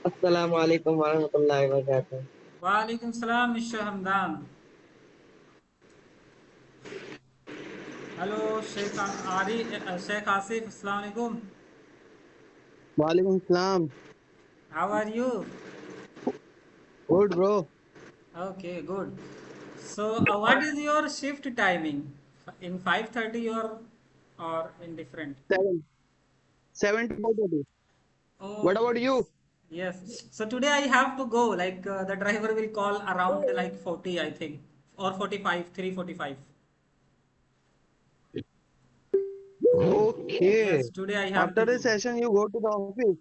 Assalamu alaikum warahmatullahi wabarakatuh. Walaikum salam, Mr. Hamdan. Hello, Sheikh Asif. Assalamu alaikum. Walaikum salam. How are you? Good, bro. Okay, good. So, what is your shift timing? In 5:30 or in different? 7 to 4:30. Oh, What about you? yes. So today I have to go. Like the driver will call around like 40, I think, or 45, 3:45. Okay. Yes, today I have After to the go. session, you go to the office.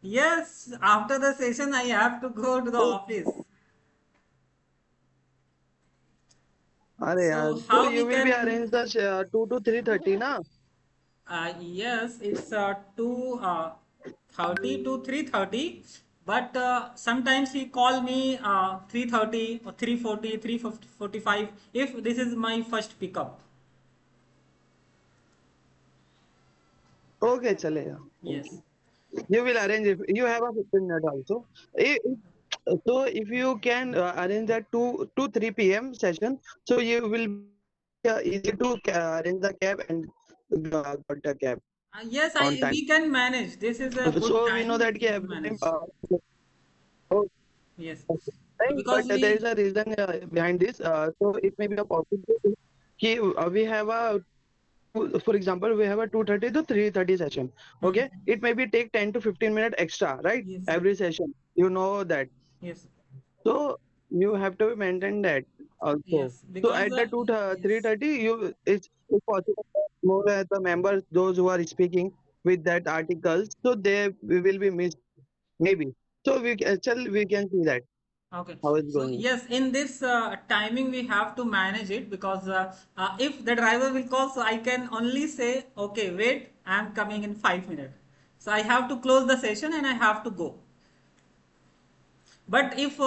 Yes, after the session I have to go to the Oh, office. अरे यार, So so how we you will be can? arranged the 2 to 3:30, na? Yes, it's 2:30 to 3:30, but sometimes he call me 3:30 or 3:40, 3:45 if this is my first pickup. Okay, चलेगा. Yes. You will arrange if you have a 15 minute also. So if you can arrange that 2 to 3 p.m. session, so you will be easy to arrange the cab and got the cab Yes, on time. we can manage. This is a good So we know time. that We कि can every time manage. oh, Yes. So right, because but there is we a reason behind this. So it may be a possibility कि we have a for example we have a 2:30 to 3:30 session. hmm, Okay, it maybe take 10 to 15 minutes extra, right? yes, yes, Every session, you know that. yes, So you have to maintain that also. yes. So Because at the yes. 3:30, you it's possible that more the members, those who are speaking with that articles, so they will be missed maybe. So we can see that Okay, how it's so going. yes, in this timing we have to manage it because if the driver will call, so I can only say, okay, wait, I am coming in 5 minutes. So I have to close the session and I have to go. But if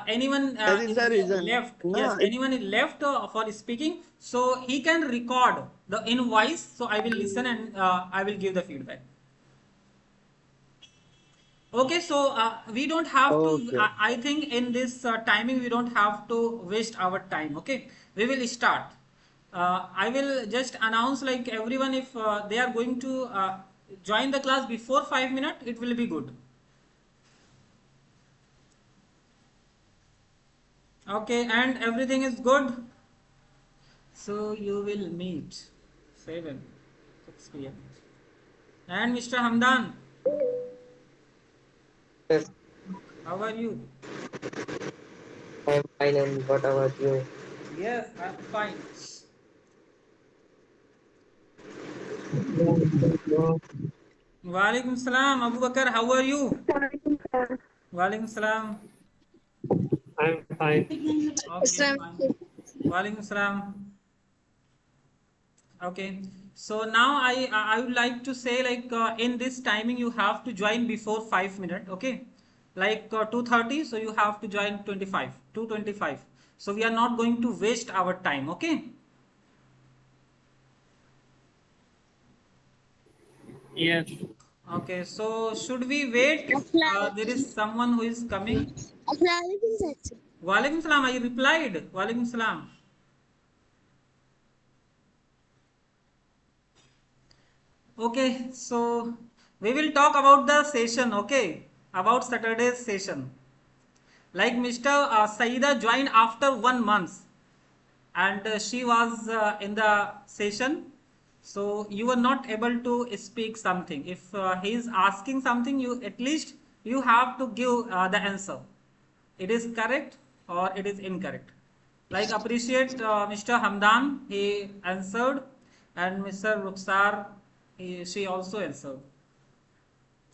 anyone That is the is reason. left, yes, No, anyone is left for speaking, so he can record the in voice. So I will listen and I will give the feedback. Okay, so we don't have to, okay. I think in this timing, we don't have to waste our time. Okay, we will start. I will just announce like everyone if they are going to join the class before 5 minutes, it will be good. Okay, and everything is good. So you will meet 7, 6 p.m. And Mr. Hamdan, Yes, how are you? I'm fine. And what about you? Yes, I'm fine. Walaikum salam, Abu Bakar, how are you? Walaikum salam. I'm fine. Okay, fine. Walaikum salam. Okay. So now I would like to say like in this timing you have to join before 5 minutes. Okay. Like 2:30, so you have to join 25, 2:25. So we are not going to waste our time. Okay. Yes. Okay. So should we wait? There is someone who is coming. Walaikum salam. I replied. Walaikum salam. Okay, so we will talk about the session, okay, about Saturday's session. Like Mr. Saida joined after 1 month and she was in the session. So you were not able to speak something. If he is asking something, you at least you have to give the answer. It is correct or it is incorrect. Like appreciate Mr. Hamdan, he answered, and Mr. Ruksar, she also answered.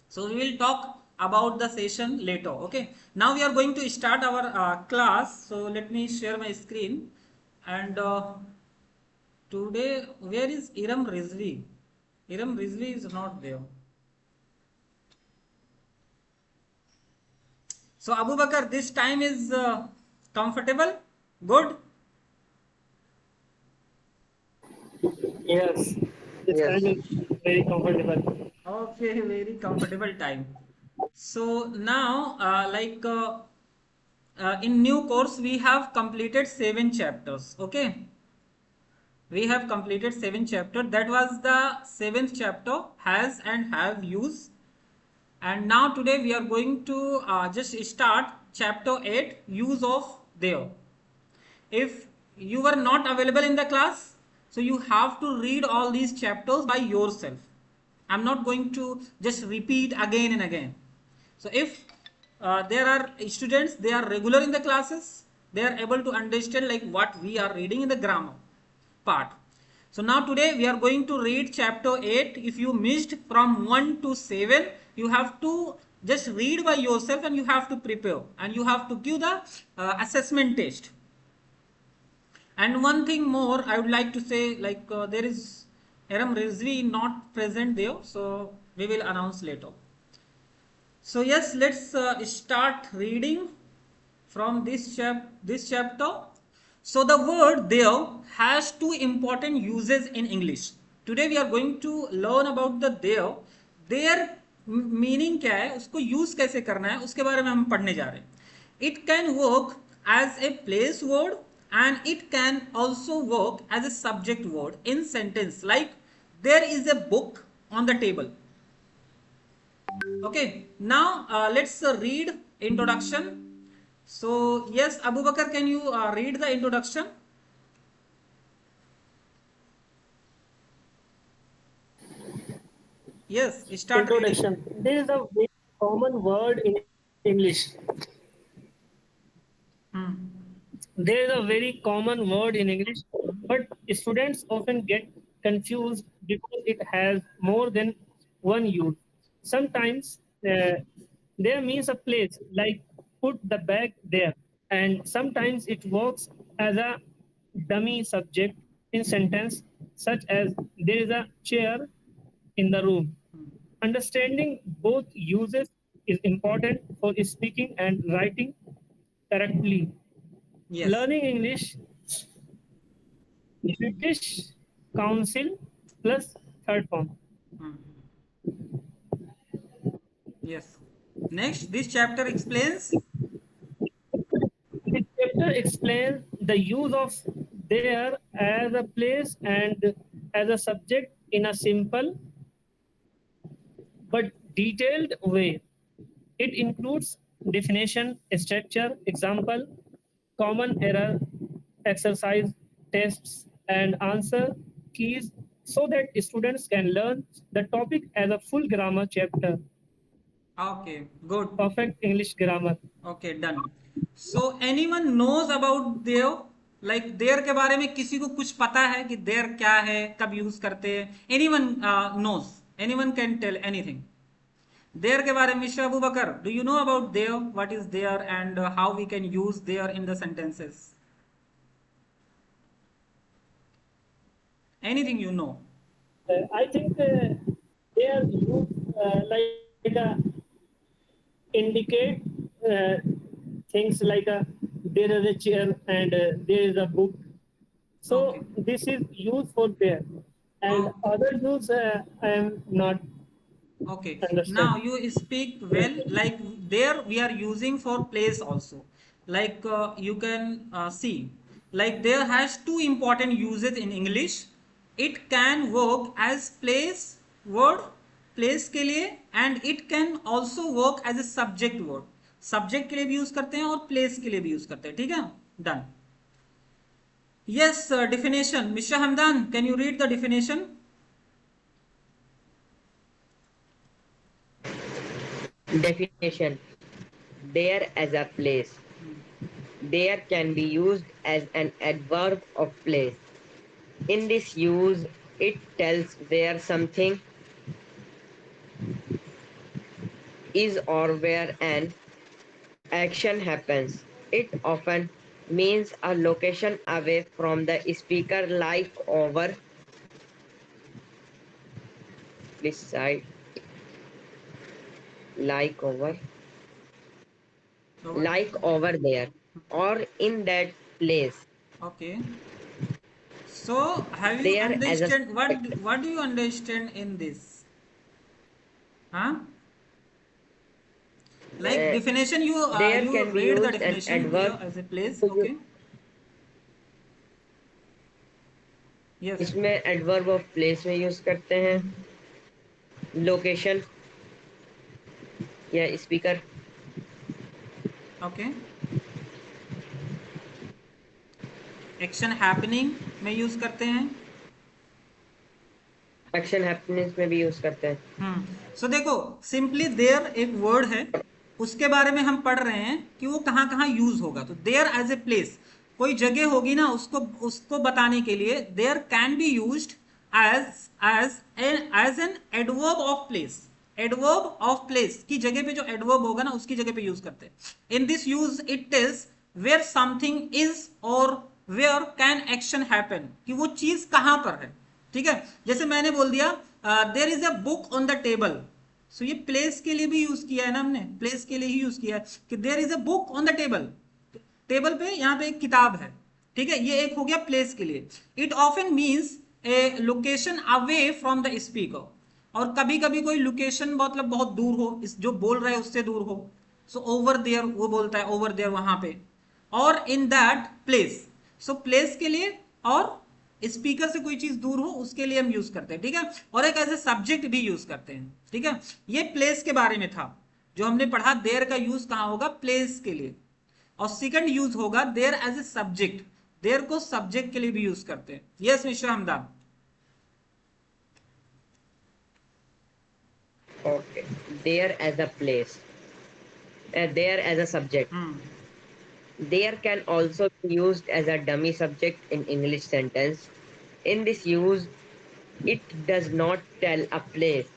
So we will talk about the session later. Okay. Now we are going to start our class. So let me share my screen. And today, where is Iram Rizvi? Iram Rizvi is not there. So Abu Bakar, this time is comfortable, good. Yes. This Yes. time is very comfortable. Okay, very comfortable time. So now, in new course, we have completed 7 chapters. Okay, we have completed 7 chapters. That was the 7th chapter, has and have use. And now today we are going to just start chapter 8, use of there. If you were not available in the class, so you have to read all these chapters by yourself. I'm not going to just repeat again and again. So if there are students, they are regular in the classes, they are able to understand like what we are reading in the grammar part. So now today we are going to read chapter 8. If you missed from 1 to 7, you have to just read by yourself and you have to prepare and you have to give the assessment test. And one thing more I would like to say, like there is Aram Rizvi not present there, so we will announce later. So yes, let's start reading from this chapter. So the word there has 2 important uses in English. Today we are going to learn about the there. There meaning क्या है, उसको use कैसे करना है, उसके बारे में हम पढ़ने जा रहे हैं. It can work as a place word and it can also work as a subject word in sentence like there is a book on the table. Okay, now let's read introduction. So yes, Abu Bakr, can you read the introduction? Yes, start reading. Introduction. There is a very common word in English. Hmm. There is a very common word in English, but students often get confused because it has more than one use. Sometimes there means a place, like put the bag there, and sometimes it works as a dummy subject in sentence, such as there is a chair in the room. Understanding both uses is important for speaking and writing correctly. Yes. Learning English, British Council plus third form. Hmm. Yes. Next, this chapter explains. This chapter explains the use of there as a place and as a subject in a simple but detailed way. It includes definition, structure, example, common error, exercise, tests, and answer keys so that students can learn the topic as a full grammar chapter. Okay, good. Perfect English grammar. Okay, done. So anyone knows about there? Like there के बारे में किसी को कुछ पता है कि there क्या है, कब यूज करते हैं? Anyone knows? Anyone can tell anything? There के बारे में mister Abu Bakar, do you know about there? What is there and how we can use there in the sentences? Anything you know? I think they are used like indicate uh, things like there is a chair and there is a book. So Okay. this is used for there, and Oh. other use I am not Okay, understand. now you speak well. Like there, we are using for place also. Like you can see, like there has 2 important uses in English. It can work as place word, place के लिए, and it can also work as a subject word. Subject के लिए भी use करते हैं और place के लिए भी यूज करते हैं. ठीक है? Done. Yes, definition. Mr. Hamdan, can you read the definition? Definition. There as a place. There can be used as an adverb of place. In this use, it tells where something is or where an action happens. It often means a location away from the speaker, like over, this side, like over, Over. like over there, or in that place. Okay. So, have you There as a understand what do you understand in this? Huh? Like definition, there you can be read the used an definition adverb there as a place. to Okay. Yes. इसमें adverb of place में use करते हैं, location या speaker. Okay. Action happening में use करते हैं. Action happening में भी यूज करते हैं. सो देखो, सिंपली देयर एक वर्ड है, उसके बारे में हम पढ़ रहे हैं कि वो कहाँ कहाँ यूज होगा. तो देयर एज ए प्लेस, कोई जगह होगी ना, उसको बताने के लिए there can be used as an adverb of place. Adverb of place की जगह पे जो एडवर्ब होगा ना, उसकी जगह पे यूज करते हैं. In this use it tells where something is और वेयर कैन एक्शन हैपन, कि वो चीज कहां पर है. ठीक है, जैसे मैंने बोल दिया there is a book on the table. So ये प्लेस के लिए भी यूज किया है ना, हमने प्लेस के लिए ही यूज किया है कि there is a book on the table. Table पे यहाँ पे एक किताब है. ठीक है, ये एक हो गया प्लेस के लिए. It often means A location away from the speaker. और कभी कभी कोई लोकेशन मतलब बहुत दूर हो, इस जो बोल रहा है उससे दूर हो. सो ओवर देयर, वो बोलता है ओवर देयर वहां पे. और in that place, so place के लिए और स्पीकर से कोई चीज दूर हो उसके लिए हम यूज करते हैं. ठीक है, और एक एज ए सब्जेक्ट भी यूज करते हैं. ठीक है, ये प्लेस के बारे में था जो हमने पढ़ा. देयर का यूज कहां होगा? प्लेस के लिए. और सेकंड यूज होगा there as a subject. There को सब्जेक्ट के लिए भी यूज करते हैं. Yes mister Hamdan. Okay, there as a place, there as a subject. There can also be used as a dummy subject in English sentence. In this use, it does not tell a place.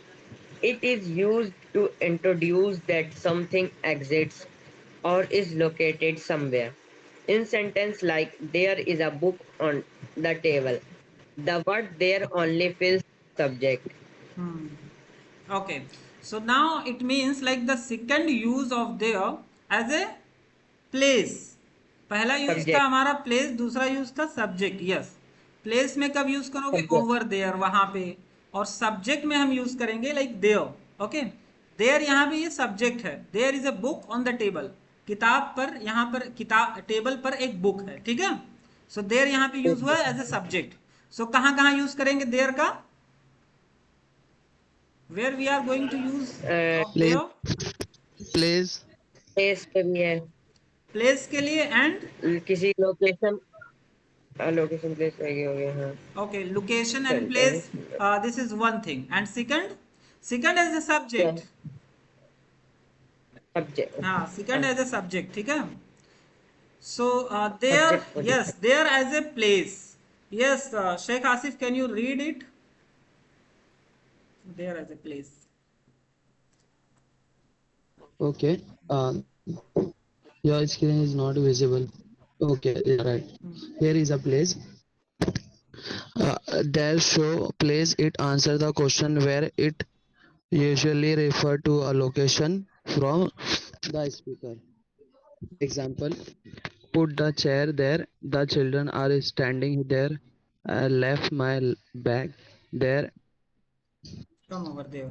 It is used to introduce that something exists or is located somewhere. In sentence like there is a book on the table, the word there only fills subject. Okay, so now it means like the second use of there as a place. पहला use था Subject. हमारा place, दूसरा use था subject. Yes, place में कब use करोगे? Subject. Over there, वहां पे. और सब्जेक्ट में हम यूज करेंगे लाइक देयर. ओके, देयर यहाँ पे ये सब्जेक्ट है. There is a book on the table. किताब पर, यहाँ पर किताब, टेबल पर एक बुक है. ठीक है, सो देयर यहाँ पे यूज हुआ है एज ए सब्जेक्ट. सो कहाँ कहाँ यूज करेंगे देयर का? Where we are going to use Place. Place. Place पे भी है. प्लेस के लिए एंड किसी लोकेशन, लोकेशन प्लेस हो गया. हाँ. Okay, location and place, this is one thing. And second as a subject. Subject. हाँ, सेकंड एज ए सब्जेक्ट. ठीक है, so there, yes, there as a place. Yes, Sheikh Asif, can you read it? There as a place. Okay. Your screen is not visible. Okay, yeah, right. Here is a place. There show place. It answer the question where it usually refer to a location from the speaker. Example: put the chair there. The children are standing there. I left my bag there. Come over there.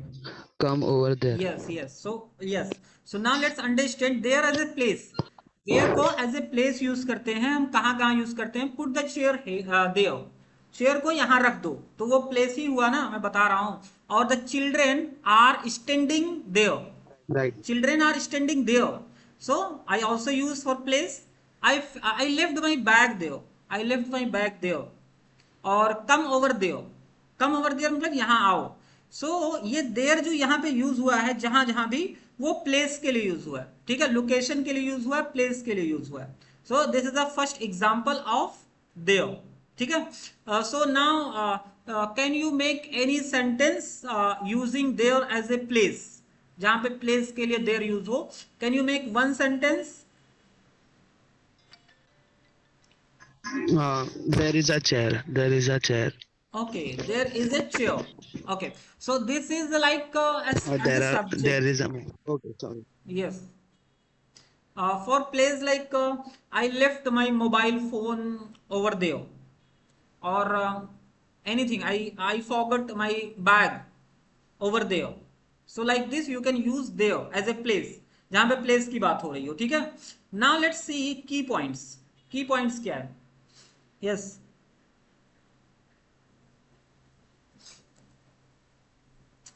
Come over there. Yes. So now let's understand there as a place. There को as a place use करते हैं हम. कहाँ कहाँ use करते हैं? Put the chair there. Chair को यहाँ रख दो, तो वो प्लेस ही हुआ ना, मैं बता रहा हूँ. और the children are standing there. Right. Children are standing there. So I also use for place. I left my bag there. I left my bag there. और come over there. Come over there मतलब यहाँ आओ. सो ये there जो यहाँ पे use हुआ है, जहां जहां भी, वो प्लेस के लिए यूज हुआ है. ठीक है, लोकेशन के लिए यूज हुआ है, प्लेस के लिए यूज हुआ है. So this is the first example of there. ठीक है, so now can you make any sentence using there as a place? जहां पे प्लेस के लिए देयर यूज हो, can you make one sentence? There is a chair. There is a chair. Okay, there is a chair. Okay, so this is like as a subject. There is a. Okay, sorry. Yes. For place like I left my mobile phone over there, or anything. I forgot my bag over there. So like this, you can use there as a place. जहां पे place की बात हो रही हो, ठीक है। Now let's सी की पॉइंट्स। की पॉइंट्स क्या है? Yes,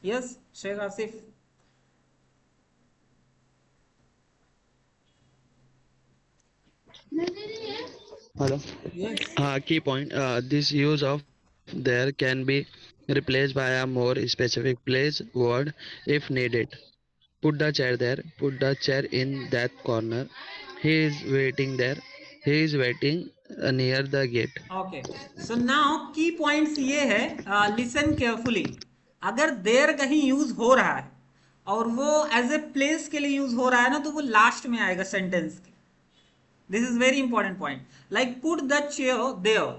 yes Sheikh Asif. Hello. Yes, Key point. This use of there can be replaced by a more specific place word if needed. Put the chair there. Put the chair in that corner. He is waiting there. He is waiting near the gate. Okay. So now की points ये है, listen carefully. अगर देर कहीं use हो रहा है और वो एज ए प्लेस के लिए यूज हो रहा है ना, तो वो लास्ट में आएगा सेंटेंस के। This is very important point. Like put the chair there,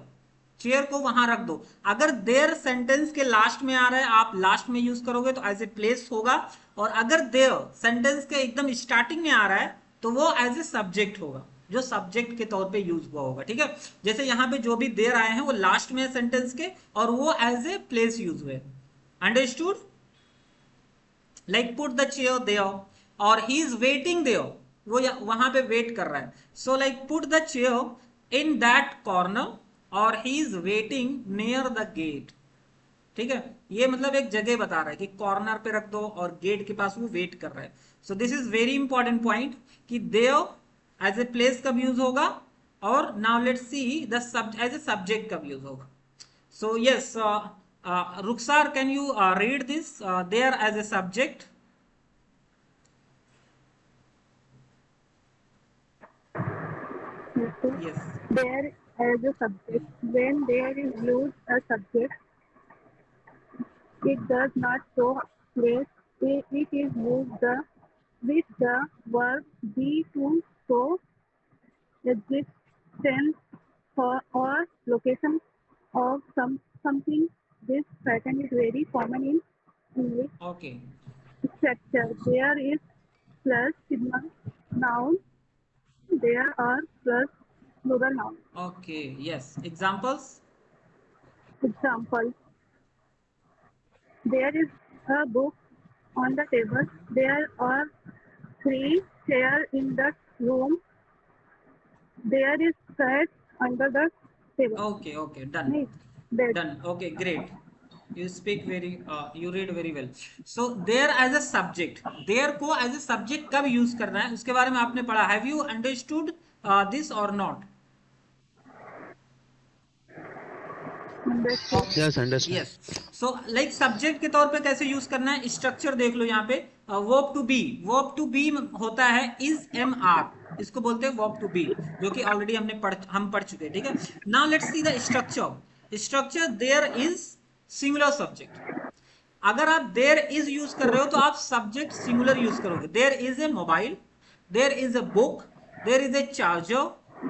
chair को वहां रख दो। अगर देयर सेंटेंस के लास्ट में आ रहा है, आप लास्ट में यूज करोगे तो एज ए प्लेस होगा, और अगर देयर सेंटेंस के एकदम स्टार्टिंग में आ रहा है तो वो एज ए सब्जेक्ट होगा, जो सब्जेक्ट के तौर पे यूज हुआ होगा, ठीक है। जैसे यहाँ पे जो भी देयर आए हैं वो लास्ट में है सेंटेंस के, और वो एज ए प्लेस यूज हुए। Understood? Like put the chair there, और ही इज वेटिंग देयर, वो वहां पे वेट कर रहा है। So like put the chair in that corner, और he is waiting near the gate, ठीक है। ये मतलब एक जगह बता रहा है कि कॉर्नर पे रख दो और गेट के पास वो वेट कर रहा है। So this is very important point कि देयर एज ए प्लेस कब यूज होगा, और now let's see the as a subject कब यूज होगा। So yes, Rukhsar can you read this there as a subject? Yes. There as a subject. When there is used a subject, it does not show place. It is used with the verb be to show existence or location of something. This pattern is very common in English Okay. structure. There is plus signal noun. There are plus plural noun. Okay. Yes. Examples? Example: there is a book on the table. There are 3 chairs in the room. There is cat under the table. Okay. Okay. Done. Right. That. Done. Okay. Great. You speak very, you read very well. So there as a subject, there को as a subject कब use करना है उसके बारे में आपने पढ़ा। Have you understood this or not? Understood. Yes, understand. Yes. So like subject के तौर पे कैसे यूज करना है, स्ट्रक्चर देख लो यहाँ पे। Verb to be, verb to be होता है इज एम आर, इसको बोलते हैं वर्ब टू बी, जो कि ऑलरेडी हम पढ़ चुके हैं, ठीक है। Now let's see the structure. Structure there is singular subject. अगर आप देयर इज यूज कर रहे हो तो आप सब्जेक्ट सिंगुलर यूज करोगे। There is a mobile, there is a book, there is a charger,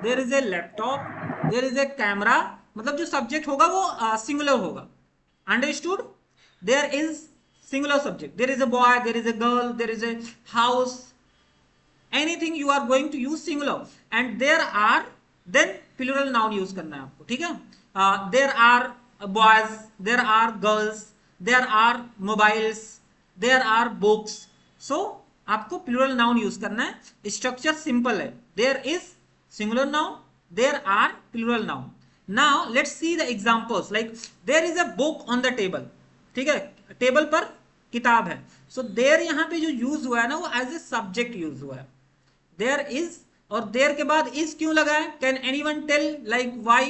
there is a laptop, there is a camera, मतलब जो सब्जेक्ट होगा वो सिंगुलर होगा। Understood? There is singular subject, there is a boy, there is a girl, there is a house, anything you are going to use singular. And there are, then plural noun use करना है आपको, ठीक है। There are boys, there are girls, there are mobiles, there are books. So आपको plural noun use करना है। Structure simple है, there is singular noun, there are plural noun. Now let's see the examples. Like there is a book on the table, ठीक है, table पर किताब है। So there यहाँ पे जो यूज हुआ है ना वो एज ए सब्जेक्ट यूज हुआ है। देयर इज, और देयर के बाद इज क्यों लगा है? Can anyone tell like why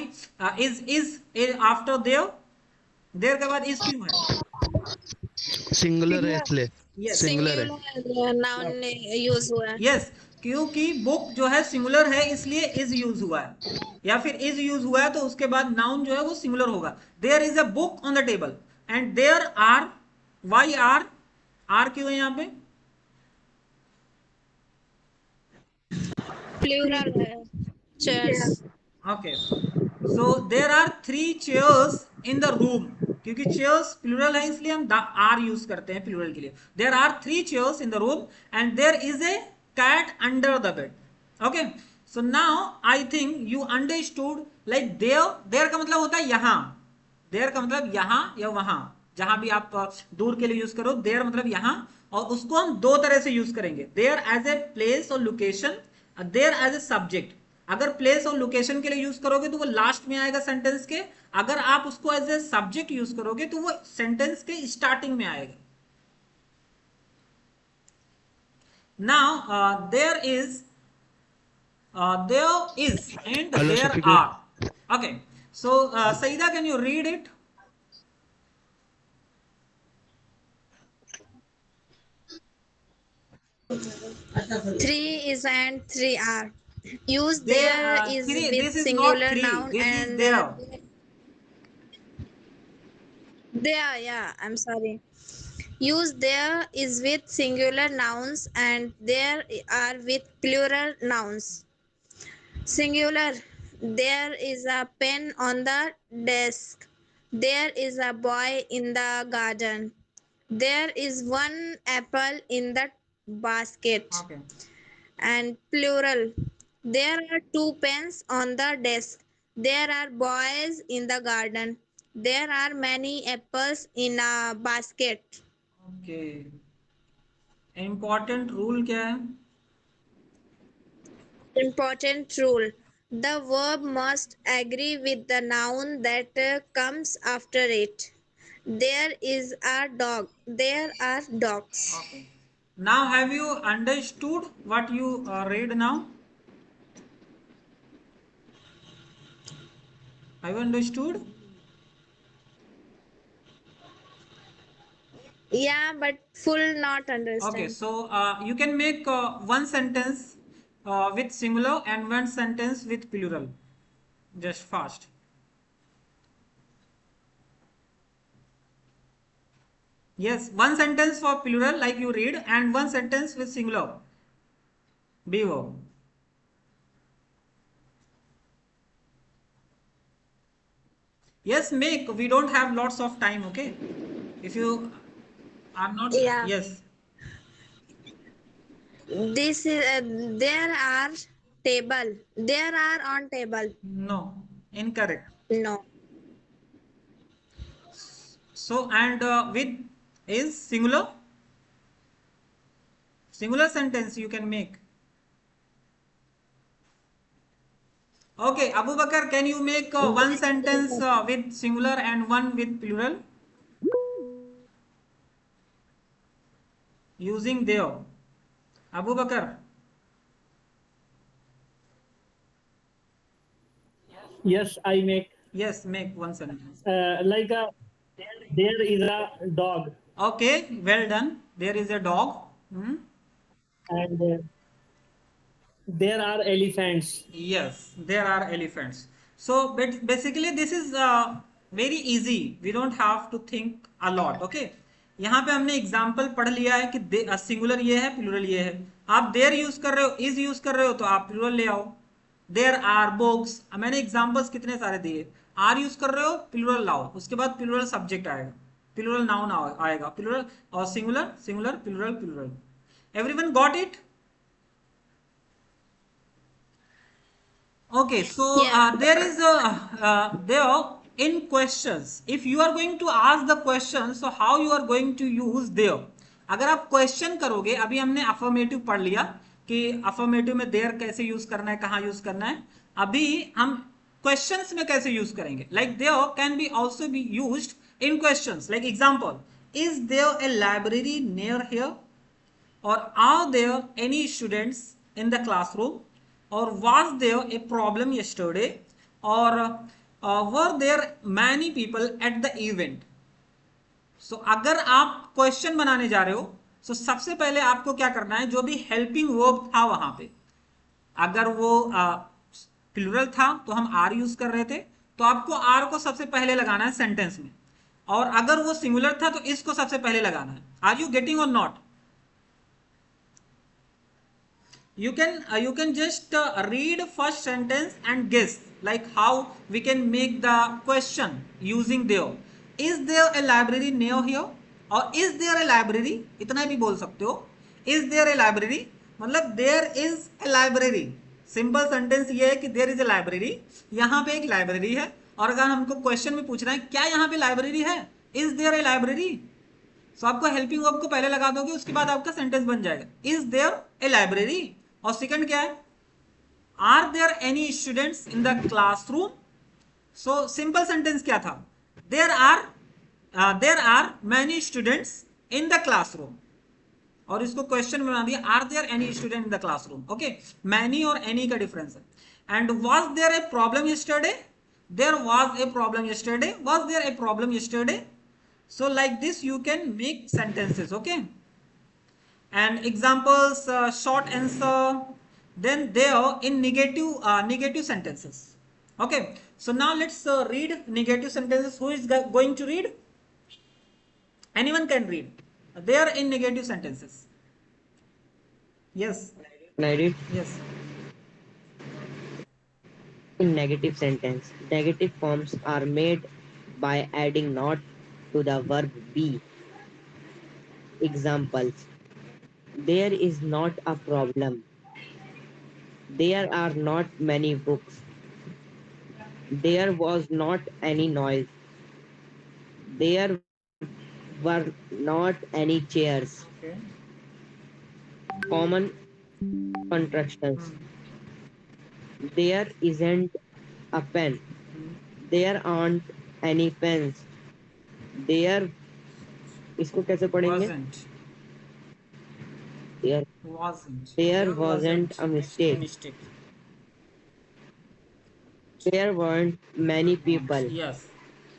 is after there? There के बाद इज क्यों है? सिंगुलर है इसलिए। Yes. सिंगुलर है। नाउन यूज हुआ है। यस, क्योंकि बुक जो है सिंगुलर है इसलिए इज यूज हुआ है, या फिर इज यूज हुआ है तो उसके बाद नाउन जो है वो सिंगुलर होगा। There is a book on the table and there are, why are, are क्यों है यहाँ पे? प्लूरल है, chairs. Okay, so there are 3 chairs in the room, क्योंकि चेयर्स प्लूरल है इसलिए हम आर यूज करते हैं प्लूरल के लिए। There are 3 chairs in the room and there is a cat under the bed. Okay, so now I think you understood. Like there, there का मतलब होता है यहाँ, देयर का मतलब यहाँ या वहां, जहां भी आप दूर के लिए यूज करो, देयर मतलब यहाँ, और उसको हम दो तरह से यूज करेंगे, देयर एज ए प्लेस और location, there as a subject. अगर प्लेस और लोकेशन के लिए यूज करोगे तो वो लास्ट में आएगा सेंटेंस के, अगर आप उसको एज ए सब्जेक्ट यूज करोगे तो वो सेंटेंस के स्टार्टिंग में आएगा। Now there is and Hello, there Shafiq. are. Okay, so Saida, can you read it? Three is and three are. Use There, there is three. with This is not singular three. noun This is and there. there. Yeah, I'm sorry. Use there is with singular nouns and there are with plural nouns. Singular. There is a pen on the desk. There is a boy in the garden. There is one apple in the basket. Okay. And plural. There are two pens on the desk. There are boys in the garden. There are many apples in a basket. Okay. Important rule क्या है? Important rule. The verb must agree with the noun that comes after it. There is a dog. There are dogs. Okay. Now, have you understood what you read now? Have you understood? Yeah, but full not Okay, understand. so you can make one sentence with singular and one sentence with plural. Just fast. Yes, one sentence for plural like you read and one sentence with singular. Be verb. Yes, make. We don't have lots of time, okay? If you are not, Yeah. yes. This is there are table. There are on table. No, incorrect. No. So, and with is singular. Singular sentence you can make. Okay, Abu Bakar, can you make one sentence with singular and one with plural? Using there. Abu Bakar. Yes, I make Yes, make one sentence. like a there is a dog Okay, well done. There is a dog. Hmm? and there are elephants. Yes, there are elephants. So basically this is very easy. We don't have to think a lot. Okay. यहाँ पे हमने example पढ़ लिया है कि singular ये है, plural ये है. आप देयर यूज कर रहे हो, इज यूज कर रहे हो तो आप प्लूरल ले आओ. देयर आर बुक्स, मैंने एग्जाम्पल्स कितने सारे दिए. आर यूज कर रहे हो, प्लूरल लाओ, उसके बाद प्लूरल सब्जेक्ट आएगा, प्लूरल नाउन आएगा, प्लूरल और singular singular plural plural. Everyone got it? Okay, so Yeah. there is there in questions. If you are going to ask the question, so how you are going to use there? अगर आप question करोगे, अभी हमने affirmative पढ़ लिया कि affirmative में there कैसे यूज करना है, कहाँ यूज करना है. अभी हम क्वेश्चंस में कैसे यूज करेंगे. Like there can be also be used in questions. Like example, is there a library near here, or are there any students in the classroom, or was there a problem yesterday, or were there many people at the event. So अगर आप question बनाने जा रहे हो, so सबसे पहले आपको क्या करना है, जो भी हेल्पिंग वर्ब था वहां पे, अगर वो प्लूरल था तो हम आर यूज कर रहे थे, तो आपको आर को सबसे पहले लगाना है सेंटेंस में, और अगर वो सिंगुलर था तो इसको सबसे पहले लगाना है. आर यू गेटिंग और not? You can just read first sentence and guess like how we can make the question using there. Is there a library near here, or is there a library, इतना भी बोल सकते हो. Is there a library मतलब there is a library. Simple sentence ये है कि there is a library, यहाँ पे एक लाइब्रेरी है, और अगर हमको क्वेश्चन में पूछना है क्या यहाँ पे लाइब्रेरी है, इज देयर ए लाइब्रेरी? सो आपको हेल्पिंग वर्ब को पहले लगा दोगे, उसके बाद आपका सेंटेंस बन जाएगा इज देयर ए लाइब्रेरी। और सेकंड क्या है, are there any students in the classroom? So simple sentence क्या था, there are many students in the classroom, और इसको क्वेश्चन बना दिया are there any student in the classroom. Okay, many और एनी का डिफरेंस है। And was there a problem yesterday? There was a problem yesterday, was there a problem yesterday? So like this you can make sentences, okay? And examples, short answer, then there in negative sentences. Okay, so now let's read negative sentences. Who is going to read? Anyone can read. They are in negative sentences. Yes, Can I read? yes. In negative sentence, negative forms are made by adding not to the verb be. Examples: there is not a problem. There are not many books. There was not any noise. There were not any chairs. Okay. Common contractions: there isn't a pen. There aren't any pens. There, इसको कैसे पढ़ेंगे? Wasn't. There, Wasn't. there wasn't a mistake. There weren't many people. Yes.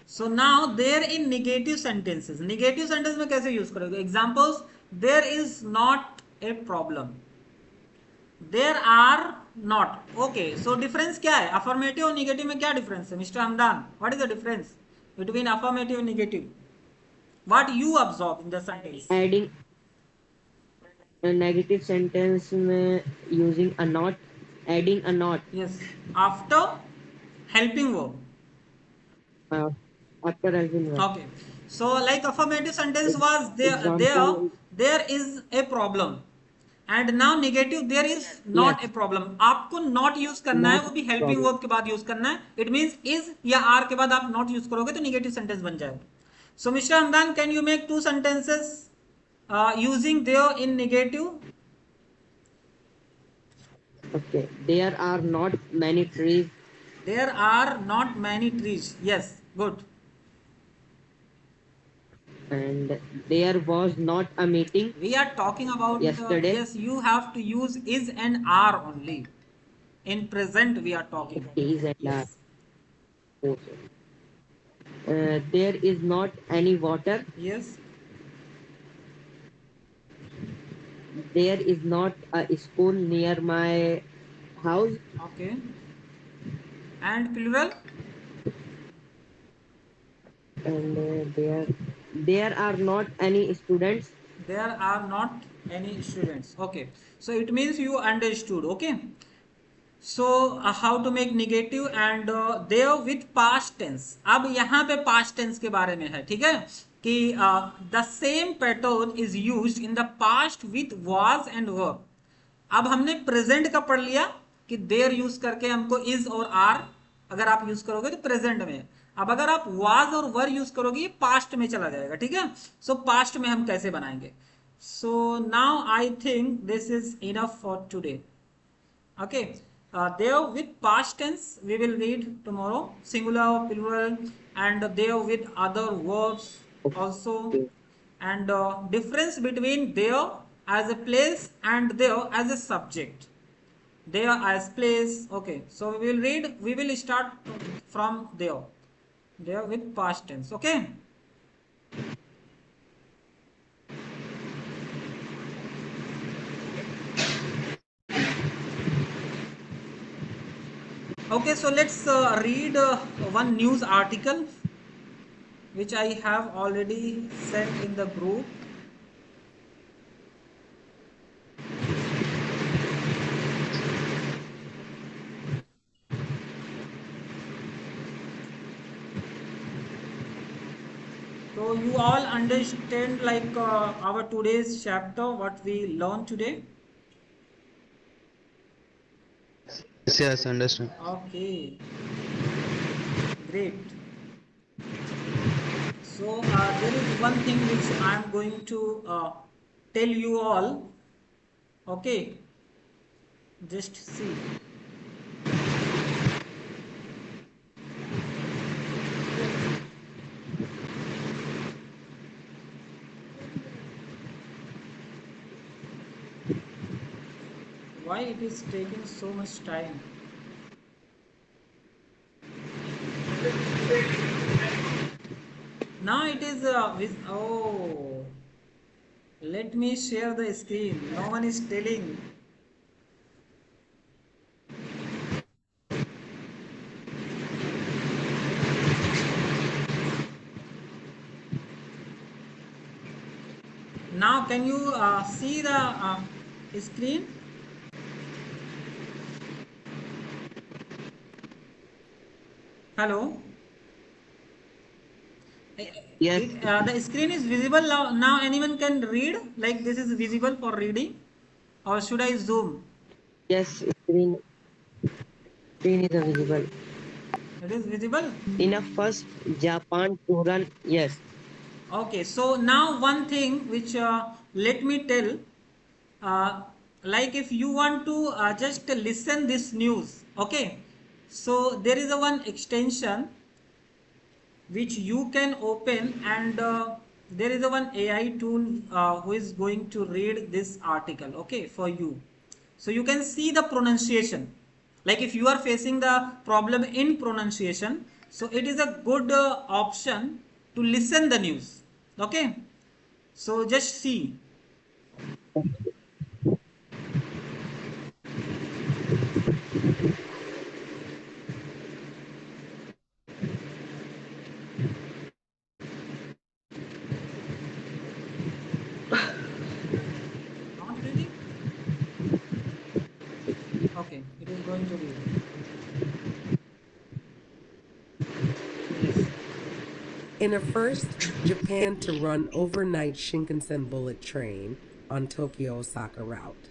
So now there in negative sentences. Negative sentence में कैसे use करोगे? Examples: there is not a problem. There are not. Okay. So difference क्या है? Affirmative और negative में क्या difference है? Mr. Hamdan, what is the difference between affirmative and negative? What you observe in the sentence? Adding a negative sentence में using a not, adding a not Yes. After helping verb. after helping verb. Okay, so like affirmative sentence was Example. there is a problem, and now negative there is not Yes. a problem. आपको not use करना है, Not वो भी helping problem. verb के बाद use करना है. It means is या are के बाद आप not use करोगे तो negative sentence बन जाएगा. So Mr. Hamdan, can you make 2 sentences using there in negative? Okay. There are not many trees. There are not many trees. Yes, good. And there was not a meeting We are talking about yesterday. yes, you have to use is and are only. In present we are talking. Is and are. Yes. Okay. There is not any water. Yes. There is not a school near my house. Okay. And plural? And there are not any students. There are not any students. Okay. So it means you understood. Okay. So how to make negative and there with past tense. अब यहाँ पे past tense के बारे में है, ठीक है, कि the same pattern is used in the past with was and were. अब हमने प्रेजेंट का पढ़ लिया कि देर यूज करके हमको इज और आर अगर आप यूज करोगे तो प्रेजेंट में. अब अगर आप वाज और वर यूज करोगे ये पास्ट में चला जाएगा, ठीक है. सो पास्ट में हम कैसे बनाएंगे? सो now I think this is enough for today. Okay, there with past tense we will read tomorrow, singular, plural, and there with other verbs also, and difference between there as a place and there as a subject. There as place. Okay, so we will start from there with past tense. Okay. Okay, so let's read one news article which I have already sent in the group. So you all understand like our today's chapter, what we learned today? Yes, understand. Okay, great. So there is one thing which I am going to tell you all. Okay, just see. Why it is taking so much time? Now it is oh, let me share the screen. No one is telling. Now can you see the screen? Hello. Yes, The screen is visible now. Now anyone can read. Like this is visible for reading, or should I zoom? yes, screen is visible. It is visible. Enough first Japan to run. Yes, Okay. So now one thing which let me tell. Uh, like if you want to just listen this news. Okay. So there is a one extension which you can open, and there is a one AI tool who is going to read this article, okay, for you. So you can see the pronunciation. Like if you are facing the problem in pronunciation, so it is a good option to listen the news. Okay, so just see. Not reading. Okay, it is going to read. Yes. In a first Japan to run overnight Shinkansen bullet train on Tokyo Osaka route.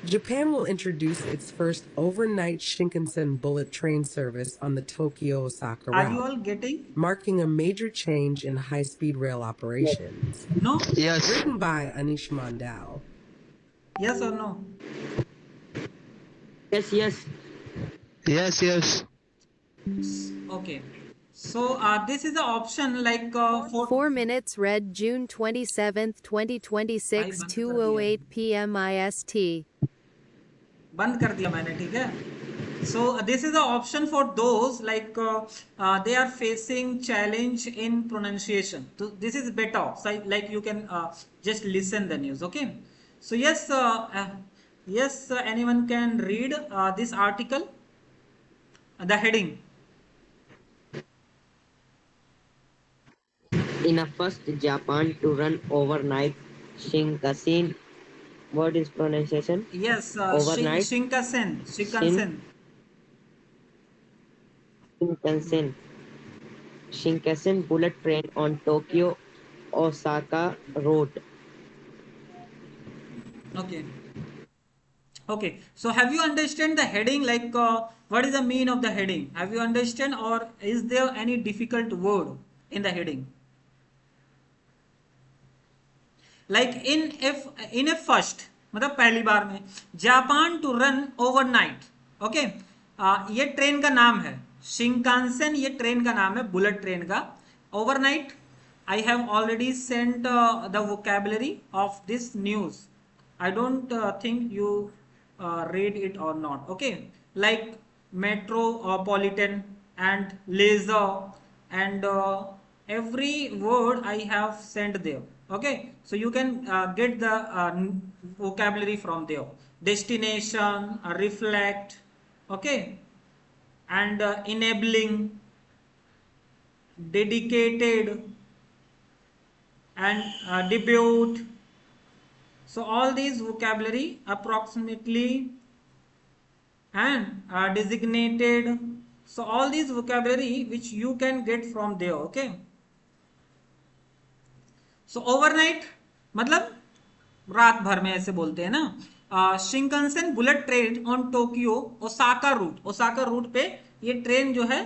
Japan will introduce its first overnight Shinkansen bullet train service on the Tokyo Osaka Are you all route, getting? marking a major change in high-speed rail operations. No? Yes. Written by Anish Mandal. Yes or no? yes, yes. Yes, yes. Okay. So this is the option like for 4 minutes read June 27th, भाई 2026, बंद कर दिया 2:08 p.m. IST. बंद कर दिया मैंने ठीक है. So this is the option for those like they are facing challenge in pronunciation. So this is better. So like you can just listen the news. Okay. So yes, anyone can read this article. The heading. In a first Japan to run overnight Shinkansen. What is pronunciation? Yes, Overnight Shinkansen. Shin Shinkansen. Shinkansen bullet train on Tokyo Osaka route. Okay. Okay. So have you understand the heading? Like what is the mean of the heading? Have you understand, or is there any difficult word in the heading? Like in a first मतलब पहली बार में Japan to run overnight. Okay, ये train का नाम है Shinkansen. ये train का नाम है बुलेट ट्रेन का. Overnight I have already sent the vocabulary of this news. I don't think you read it or not. Okay, like metropolitan and laser and every word I have sent there. Okay, so you can get the vocabulary from there. Destination, reflect, okay, and enabling, dedicated, and debut. So all these vocabulary approximately and designated. So all these vocabulary which you can get from there. Okay. So overnight मतलब रात भर में ऐसे बोलते हैं ना. Shinkansen bullet train on Tokyo Osaka route. Osaka route पे ये ट्रेन जो है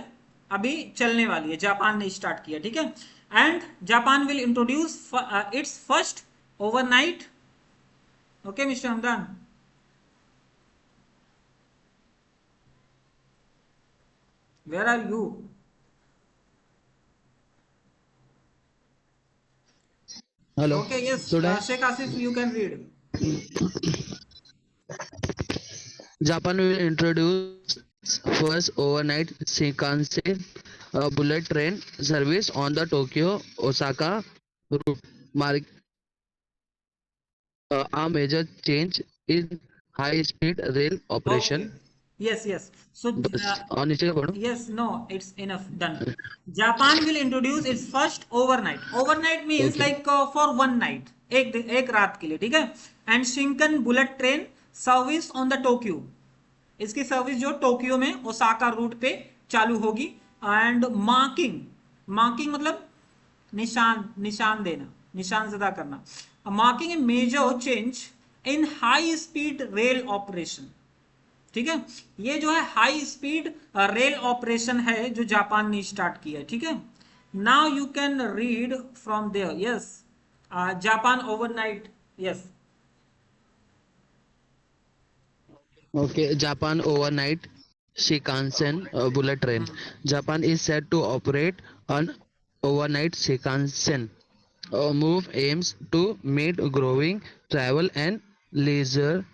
अभी चलने वाली है. जापान ने स्टार्ट किया. ठीक है. and Japan will introduce its first overnight. Okay, Mr. Hamdan. Where are you? Hello. Okay, yes, Today, Sheikh Asif, you can read. Japan will introduce first overnight Shinkansen bullet train service on the Tokyo Osaka route, mark a major change in high-speed rail Okay. operation. Yes, yes. So, बस और नीचे का पढ़ो. yes, no, it's enough. Done. Japan will introduce its first overnight. Overnight means Okay. like for one night. एक रात के लिए, ठीक है. And Shinkan bullet train service on the Tokyo. इसकी सर्विस जो टोक्यो में ओसाका रूट पे चालू होगी. एंड मार्किंग मतलब निशान देना, निशान ज़दा करना. Marking a major change in high speed rail operation. ठीक है, ये जो है हाई स्पीड रेल ऑपरेशन है जो जापान ने स्टार्ट किया है. ठीक है, now you can read from there. Yes, Japan overnight. Yes. Okay, Japan overnight Shinkansen bullet train. Japan is set to operate an overnight Shinkansen move aims to meet growing travel and leisure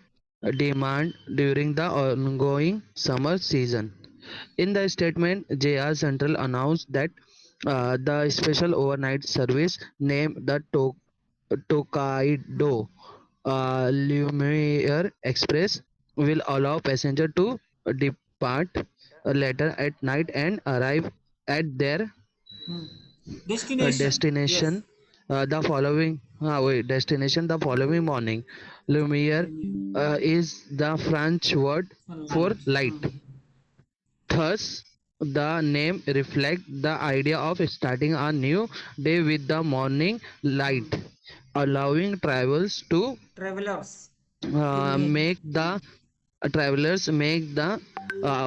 demand during the ongoing summer season. In the statement, JR Central announced that the special overnight service named the Tokaido Lumiere Express will allow passengers to depart later at night and arrive at their destination the following morning. Lumiere is the French word for light. Thus, the name reflects the idea of starting a new day with the morning light, allowing travelers make the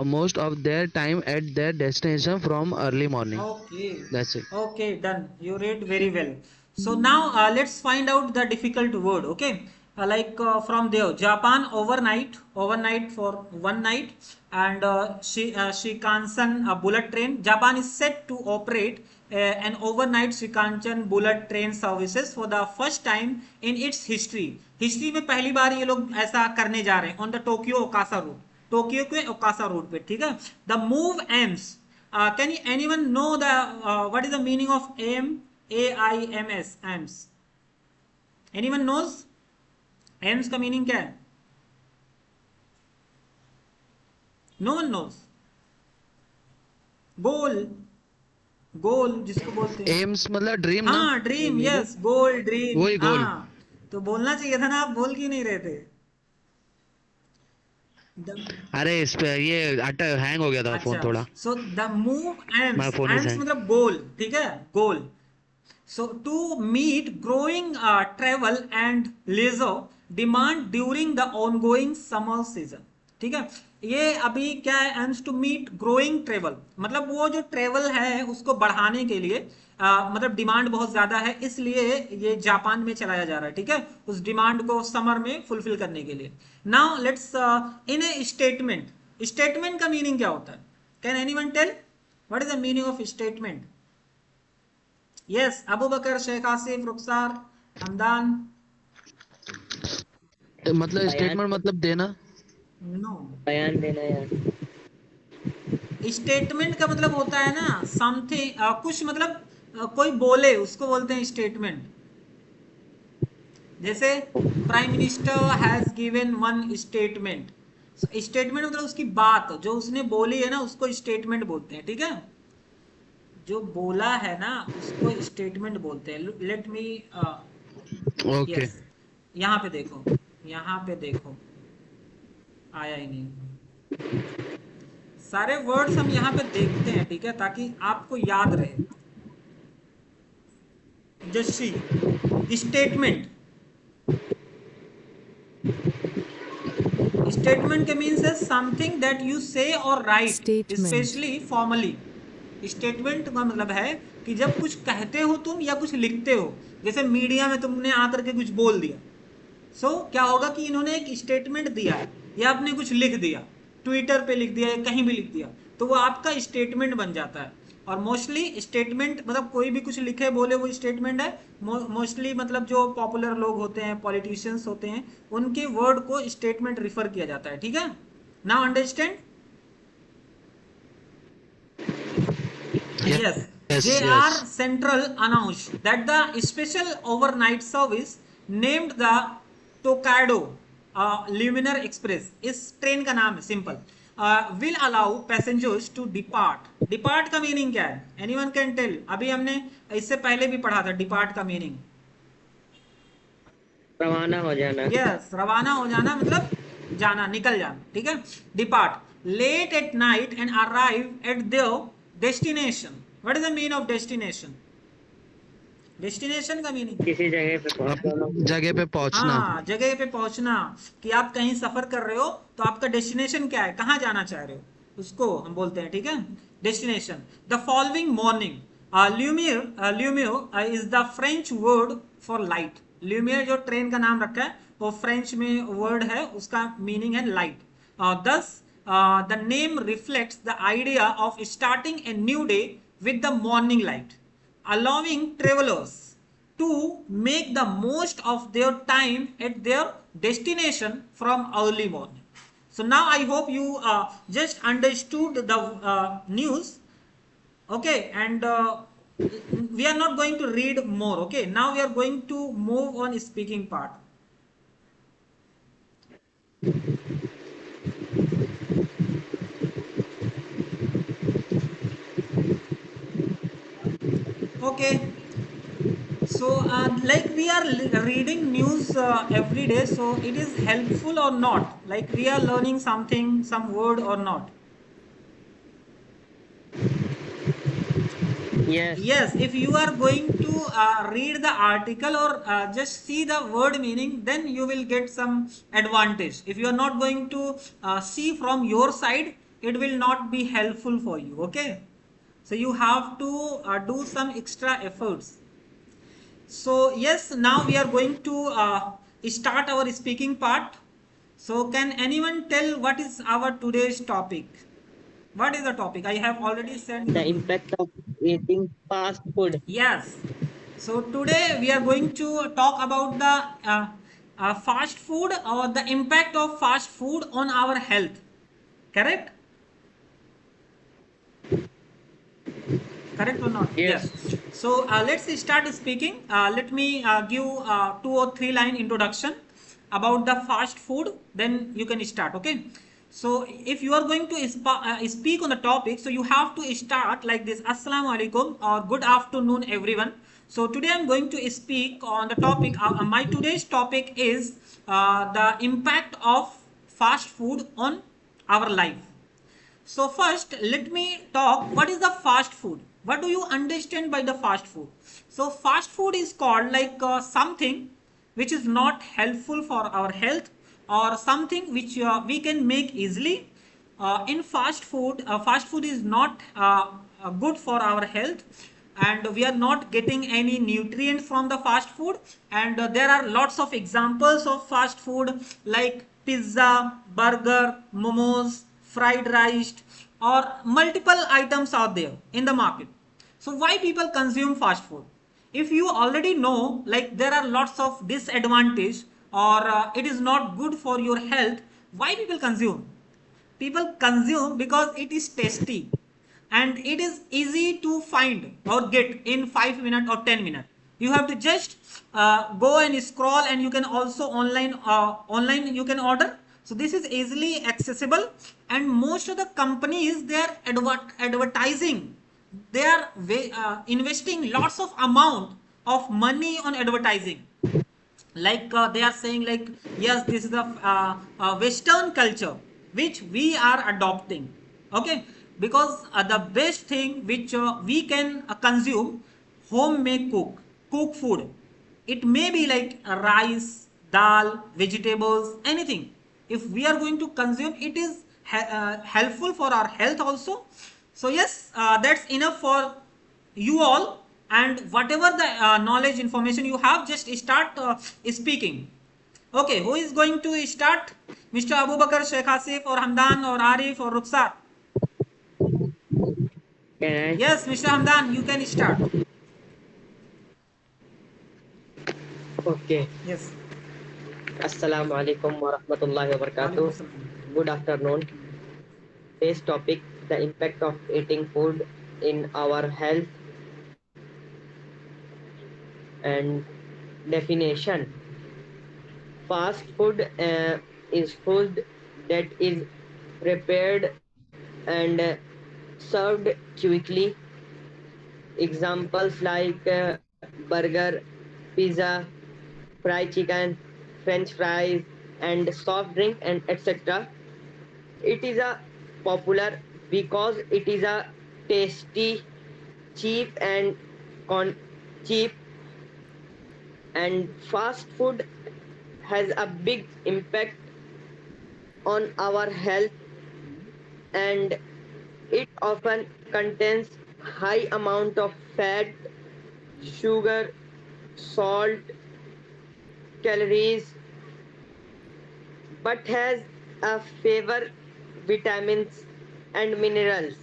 most of their time at their destination from early morning. Okay. That's it. Okay, done. You read very well. So now let's find out the difficult word. Okay, from there, Japan overnight for one night, and Shinkansen bullet train. Japan is set to operate an overnight Shinkansen bullet train services for the first time in its history. History में पहली बार ये लोग ऐसा करने जा रहे हैं on the Tokyo ओकासा रूट, टोक्यो के ओकासा रूट पे. ठीक है, the move aims. Can anyone know what is the meaning of AIMS? AIMS. Anyone knows? AIMS का meaning क्या है? No one knows. गोल जिसको बोलते हैं. एम्स मतलब ड्रीम ना. हाँ, ड्रीम. यस, गोल ड्रीम. वही गोल. हाँ, तो बोलना चाहिए था ना, आप बोल क्यों नहीं रहे थे? अरे इस पे ये हैंग हो गया था फोन थोड़ा. So the move aims hang. मतलब गोल. ठीक है, goal. So to meet growing travel and leisure demand during the ongoing summer season. ठीक है, ये अभी क्या है, aims to meet growing travel मतलब वो जो ट्रेवल है उसको बढ़ाने के लिए मतलब डिमांड बहुत ज्यादा है, इसलिए ये जापान में चलाया जा रहा है. ठीक है, उस डिमांड को समर में फुलफिल करने के लिए. Now let's in a statement. Statement का मीनिंग क्या होता है? Can anyone tell what is the meaning of statement? Yes, Abu Bakr, Sheikh Asif, Rukhsar, Hamdan. मतलब स्टेटमेंट मतलब देना. नो, बयान देना यार. स्टेटमेंट का मतलब होता है ना समथिंग, कुछ मतलब कोई बोले उसको बोलते हैं स्टेटमेंट. जैसे prime minister has given one statement. Statement मतलब उसकी बात जो उसने बोली है ना उसको स्टेटमेंट बोलते हैं. ठीक है, जो बोला है ना उसको स्टेटमेंट बोलते हैं. Let me okay. यहाँ पे देखो आया ही नहीं. सारे वर्ड्स हम यहाँ पे देखते हैं. ठीक है, ताकि आपको याद रहे. जस्सी स्टेटमेंट के मीन्स है समथिंग दैट यू से और right Statement. Specially formally. Statement का मतलब है कि जब कुछ कहते हो तुम या कुछ लिखते हो, जैसे मीडिया में तुमने आकर के कुछ बोल दिया, सो क्या होगा कि इन्होंने एक स्टेटमेंट दिया है या आपने कुछ लिख दिया, ट्विटर पे लिख दिया या कहीं भी लिख दिया, तो वो आपका स्टेटमेंट बन जाता है। और मोस्टली स्टेटमेंट मतलब कोई भी कुछ लिखे बोले वो स्टेटमेंट है। मोस्टली मतलब जो पॉपुलर लोग होते हैं, पॉलिटिशियंस होते हैं, उनके वर्ड को स्टेटमेंट रिफर किया जाता है। ठीक है, now understand? Yes, JR Central announced that the special overnight service named the Tokaido Luminar Express, इस ट्रेन का नाम है simple, will allow passengers to depart. Depart का मीनिंग क्या है? Anyone can tell? अभी हमने इससे पहले भी पढ़ा था depart का मीनिंग। रवाना हो जाना। Yes, रवाना हो जाना मतलब जाना, निकल जाना। ठीक है, depart late at night and arrive at their destination. What is the meaning of destination? Destination का मीनिंग किसी जगह पे पहुंचना। जगह पे पहुंचना। हाँ, जगह पे पहुंचना, कि आप कहीं सफर कर रहे हो तो आपका डेस्टिनेशन क्या है, कहाँ जाना चाह रहे हो, उसको हम बोलते हैं। ठीक है, destination. The following morning, Lumière is the French word for light. Lumière जो ट्रेन का नाम रखा है वो फ्रेंच में वर्ड है, उसका मीनिंग है लाइट। दस the name reflects the idea of starting a new day with the morning light, allowing travelers to make the most of their time at their destination from early morning. So now I hope you just understood the news, okay, and we are not going to read more. Okay, now we are going to move on speaking part. Okay, so like we are reading news every day, so it is helpful or not, like we are learning something, some word or not? Yes, if you are going to read the article or just see the word meaning, then you will get some advantage. If you are not going to see from your side, it will not be helpful for you. Okay, so you have to do some extra efforts. So yes, now we are going to start our speaking part. So can anyone tell what is our today's topic? What is the topic? I have already said The impact of eating fast food. yes. So today we are going to talk about the fast food, or the impact of fast food on our health. Correct? Correct or not? Yes. So let's start speaking. Let me give 2 or 3 line introduction about the fast food, then you can start. Okay, so if you are going to speak on the topic, so you have to start like this: Assalamu alaikum, or good afternoon everyone. So today I'm going to speak on the topic. My today's topic is the impact of fast food on our life. So first, let me talk what is the fast food. What do you understand by the fast food? So fast food is called like something which is not helpful for our health, or something which we can make easily. In fast food is not good for our health, and we are not getting any nutrients from the fast food. And there are lots of examples of fast food like pizza, burger, momos, fried rice, or multiple items are there in the market. So why people consume fast food? If you already know like there are lots of disadvantage, or it is not good for your health, why people consume? People consume because it is tasty and it is easy to find or get in 5 minutes or 10 minutes. You have to just go and scroll, and you can also online you can order. So this is easily accessible, and most of the companies, they are advertising, they are investing lots of amount of money on advertising. Like they are saying like, yes, this is the Western culture which we are adopting. Okay, because the best thing which we can consume, homemade cook food. It may be like rice, dal, vegetables, anything. If we are going to consume, it is helpful for our health also. So yes, that's enough for you all, and whatever the knowledge information you have, just start speaking. Okay, who is going to start? Mr. Abu Bakr, Sheikh Asif, or Hamdan, or Arif, or Ruksar? Can Yes, Mr. Hamdan, you can start. I? Okay. Yes. Assalamu alaikum wa rahmatullahi wa Walaikum barakatuh. salam. Good afternoon. Today's topic, the impact of eating food in our health and definition. Fast food is food that is prepared and served quickly. Examples like burger, pizza, fried chicken, french fries, and soft drink, and etc. It is a popular because it is a tasty, cheap, and con- cheap, and fast food has a big impact on our health, and it often contains high amount of fat, sugar, salt, calories, but has a favor vitamins and minerals.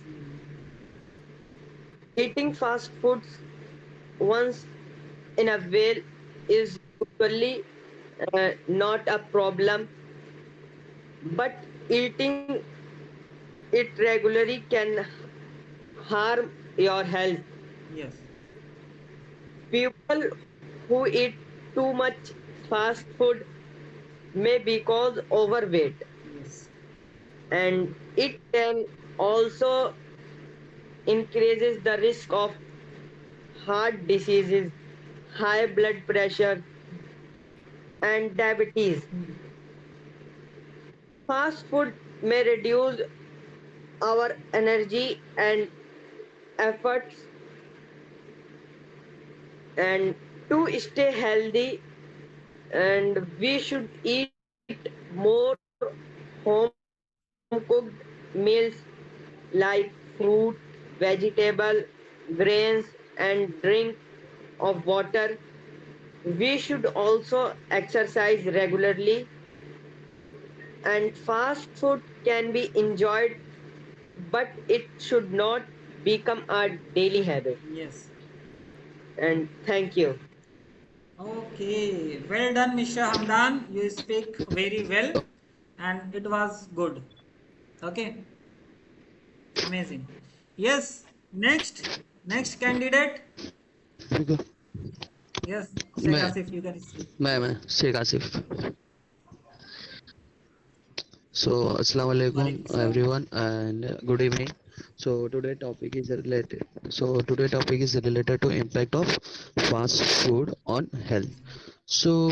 Eating fast foods once in a while is usually not a problem, but eating it regularly can harm your health. Yes. People who eat too much fast food may be cause overweight, Yes. and it can also increases the risk of heart diseases, high blood pressure, and diabetes. Fast food may reduce our energy and efforts, and to stay healthy, and we should eat more home cooked meals like fruit, vegetable, grains, and drink of water. We should also exercise regularly, and fast food can be enjoyed, but it should not become a daily habit. Yes. And thank you. Okay, well done, Mr. Hamdan. You speak very well, and it was good. Okay, amazing. Yes, next candidate. Okay. Yes, Sheikh मैं Asif, you can speak. मैं Sheikh Asif. So, Assalamu alaikum Walaikum salam. everyone and good evening. So today topic is related. So today topic is related to impact of fast food on health. So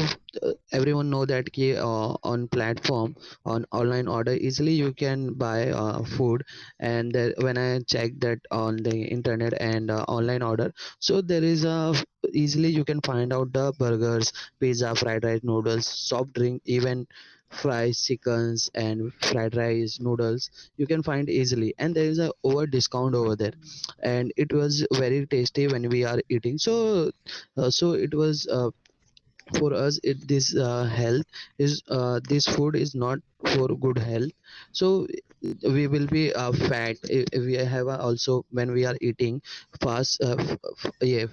everyone know that ki, on platform on online order easily you can buy food, and when I check that on the internet and online order, so there is a easily you can find out the burgers, pizza, fried rice, noodles, soft drink, even fries, chickens, and fried rice, noodles you can find easily, and there is a over discount over there, and it was very tasty when we are eating. So so it was for us it this health is this food is not for good health. So we will be fat if we have also when we are eating fast yeah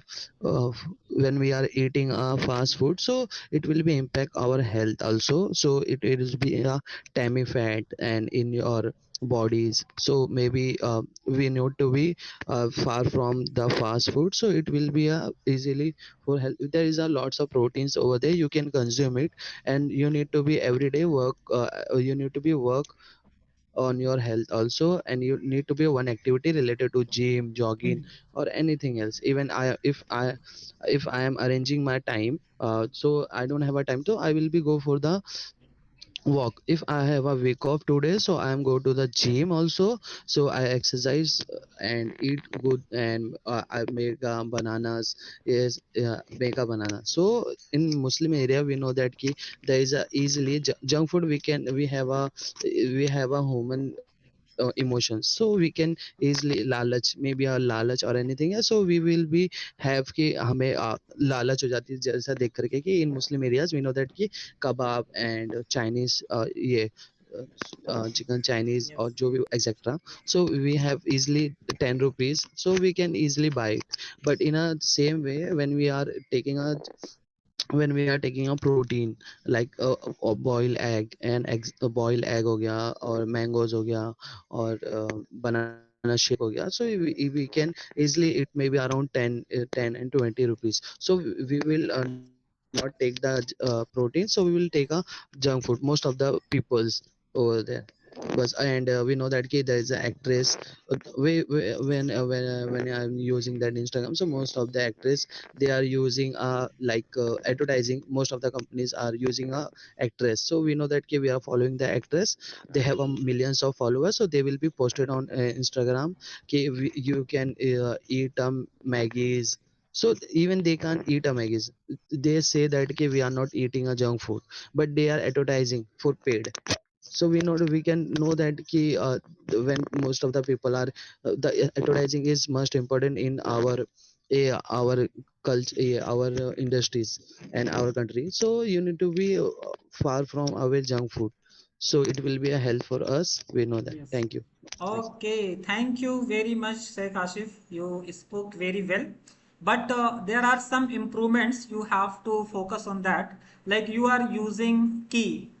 when we are eating fast food, so it will be impact our health also. So it will be a tummy fat and in your bodies. So maybe we need to be far from the fast food, so it will be easily for health. There is a lots of proteins over there, you can consume it, and you need to be everyday work you need to be work on your health also, and you need to be one activity related to gym, jogging, or anything else. Even if I am arranging my time, so I don't have a time, so I will be go for the walk. If I have a week off today, so I am go to the gym also. So I exercise and eat good, and I make bananas. Yes, make a banana. So in Muslim area we know that there is a easily junk food we have a human emotions, so we can easily lalach, maybe a lalach or anything else, so we will be have कि हमें लालच हो जाती है जैसा देख करके कि in Muslim areas we know that कि kebab and Chinese ये chicken Chinese Yes. or जो भी etc, so we have easily 10 rupees, so we can easily buy it. But in a same way, when we are taking a protein like a boiled egg, and eggs, a boiled egg हो गया और mangoes हो गया और banana shake हो गया, so we can easily, it may be around 10 and 20 rupees, so we will not take the protein, so we will take a junk food, most of the peoples over there. But and we know that ki there is an actress when I'm using that Instagram, so most of the actress they are using advertising, most of the companies are using a actress, so we know that ki we are following the actress, they have millions of followers, so they will be posted on Instagram ki you can eat Maggies, so even they can't eat a Maggies, they say that ki we are not eating a junk food, but they are advertising for paid. So we can know that ki when most of the people are the advertising is most important in our culture, our industries and our country, so you need to be far from our junk food, so it will be a help for us, we know that. Yes. Thank you. Okay, thank you very much, Sheikh Ashif. You spoke very well. But there are some improvements you have to focus on that. Like you are using key.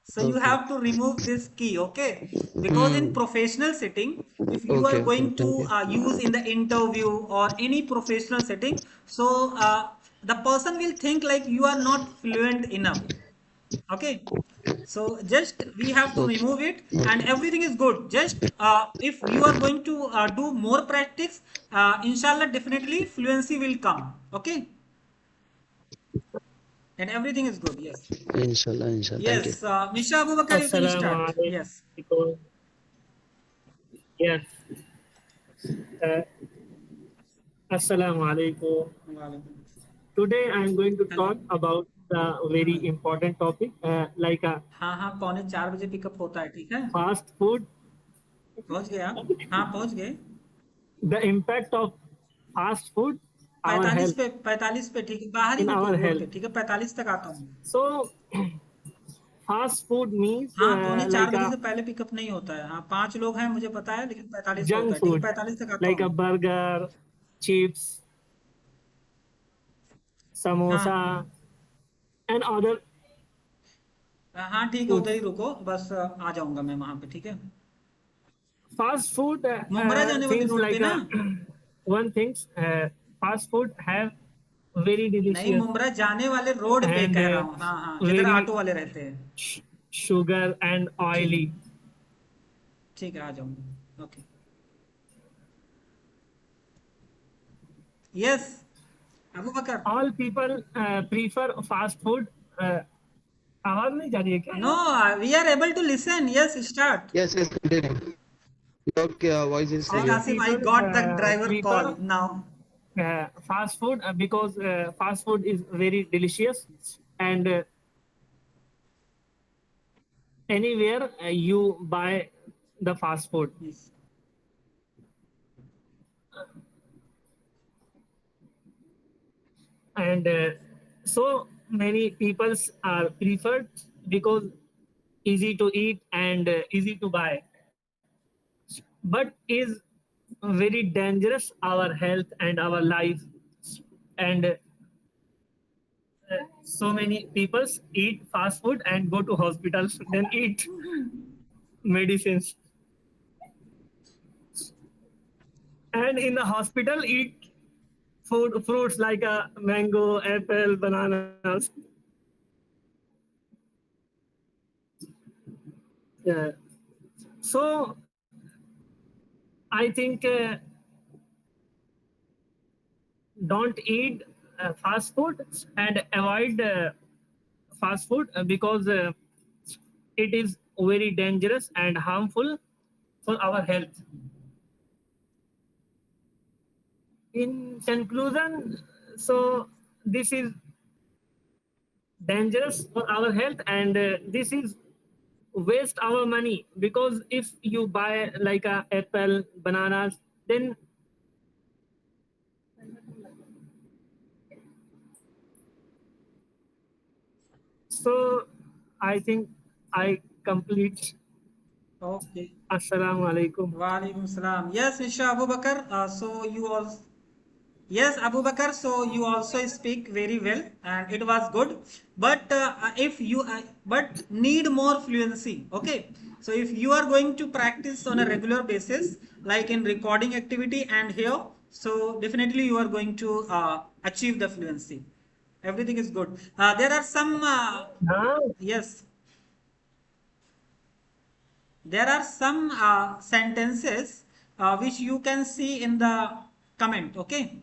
So you Okay. have to remove this key, okay? Because in Hmm. professional setting, if you are Okay, okay, going thank to you. use in the interview or any professional setting, so the person will think like you are not fluent enough. Okay, so just we have to Okay, remove it and okay. everything is good. Just if you are going to do more practice, inshallah definitely fluency will come. Okay, and everything is good. Yes, Inshallah, inshallah, thank you. yes, Misha Abu Bakar, you can Assalamu start. Yes. alaikum. Yes. Uh, Assalamu alaikum. Today I'm going to hello. talk about a very important topic, like हाँ हाँ, 3:45 pickup होता है, ठीक है. fast food, पहुंच गए आप? हाँ, पहुंच गए. the impact of fast food, our 45 health, पे, 45 पे, ठीक है. बाहर ही in रुको our रोड health. पे, ठीक है. 45 तक आता हूँ. So, fast food means हाँ, पौने 4 like बजे a से पहले पिकअप नहीं होता है. हाँ, 5 लोग हैं मुझे पता है, लेकिन 45 पे होता junk है, ठीक है. food, 45 तक आता like a हूँ. burger, chips, हाँ samosa, and other हाँ, ठीक है, उधर ही foods. रुको, बस आ जाऊंगा मैं वहां पे, ठीक है. Fast food मुंब्रा जाने वाली things रोड पे like ना? one things fast food have very नहीं, delicious मुंब्रा जाने वाले रोड पे and कह रहा हूँ. हाँ हाँ, जिधर very ऑटो वाले रहते हैं. sugar and ठीक, oily. ठीक है, आ जाऊंगा. ओके. यस, अबू बकर. All people prefer fast food. आवाज नहीं जा रही है क्या नो, यार? We are able to listen. Yes, start. Yes, yes, continue. Your voice is शेख All clear. Asif, I people got the driver call prefer now. fast food because fast food is very delicious and anywhere you buy the fast food. And so many peoples are preferred because easy to eat and easy to buy, but is very dangerous our health and our life. And so many peoples eat fast food and go to hospitals then eat medicines, and in the hospital eat fruits like a mango, apple, bananas. Yeah. So I think don't eat fast food and avoid fast food because it is very dangerous and harmful for our health. In conclusion, so this is dangerous for our health and this is waste our money, because if you buy like a apple, bananas, then so I think I complete. Okay. Assalamu alaikum. Walaikum salam. Yes, Mr. Abu Bakar. So you also, yes, Abu Bakar. So you also speak very well, and it was good. But if you but need more fluency, okay. So if you are going to practice on a regular basis, like in recording activity and here, so definitely you are going to achieve the fluency. Everything is good. There are some Huh? yes. There are some sentences which you can see in the comment, okay?